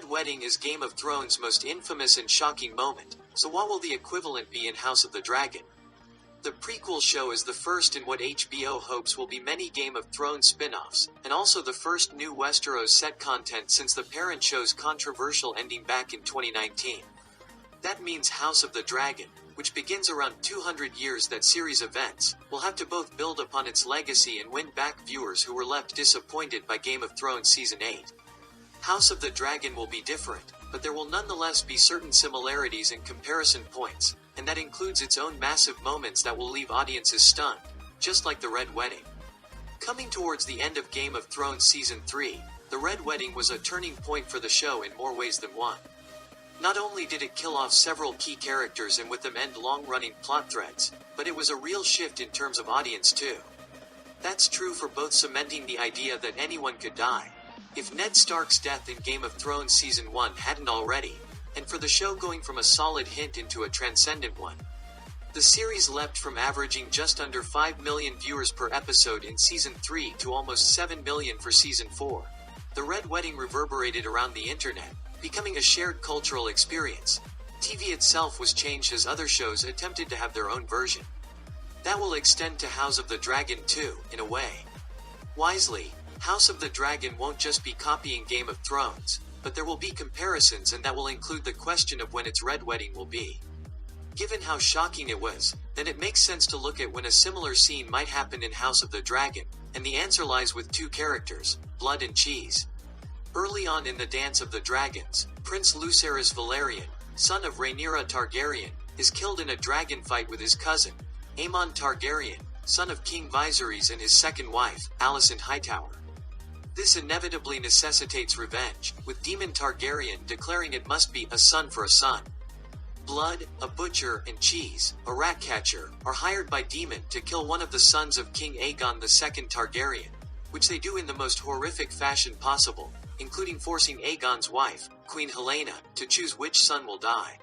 Red Wedding is Game of Thrones' most infamous and shocking moment, so what will the equivalent be in House of the Dragon? The prequel show is the first in what HBO hopes will be many Game of Thrones spin-offs, and also the first new Westeros-set content since the parent show's controversial ending back in 2019. That means House of the Dragon, which begins around 200 years that series events, will have to both build upon its legacy and win back viewers who were left disappointed by Game of Thrones Season 8. House of the Dragon will be different, but there will nonetheless be certain similarities and comparison points, and that includes its own massive moments that will leave audiences stunned, just like the Red Wedding. Coming towards the end of Game of Thrones Season 3, the Red Wedding was a turning point for the show in more ways than one. Not only did it kill off several key characters and with them end long-running plot threads, but it was a real shift in terms of audience too. That's true for both cementing the idea that anyone could die, if Ned Stark's death in Game of Thrones Season 1 hadn't already, and for the show going from a solid hint into a transcendent one. The series leapt from averaging just under 5 million viewers per episode in Season 3 to almost 7 million for Season 4. The Red Wedding reverberated around the internet, becoming a shared cultural experience. TV itself was changed as other shows attempted to have their own version. That will extend to House of the Dragon too, in a way. Wisely, House of the Dragon won't just be copying Game of Thrones, but there will be comparisons, and that will include the question of when its Red Wedding will be. Given how shocking it was, then it makes sense to look at when a similar scene might happen in House of the Dragon, and the answer lies with two characters, Blood and Cheese. Early on in the Dance of the Dragons, Prince Lucerys Valerian, son of Rhaenyra Targaryen, is killed in a dragon fight with his cousin, Aemon Targaryen, son of King Viserys and his second wife, Alicent Hightower. This inevitably necessitates revenge, with Daemon Targaryen declaring it must be a son for a son. Blood, a butcher, and Cheese, a rat catcher, are hired by Daemon to kill one of the sons of King Aegon II Targaryen, which they do in the most horrific fashion possible, including forcing Aegon's wife, Queen Helena, to choose which son will die.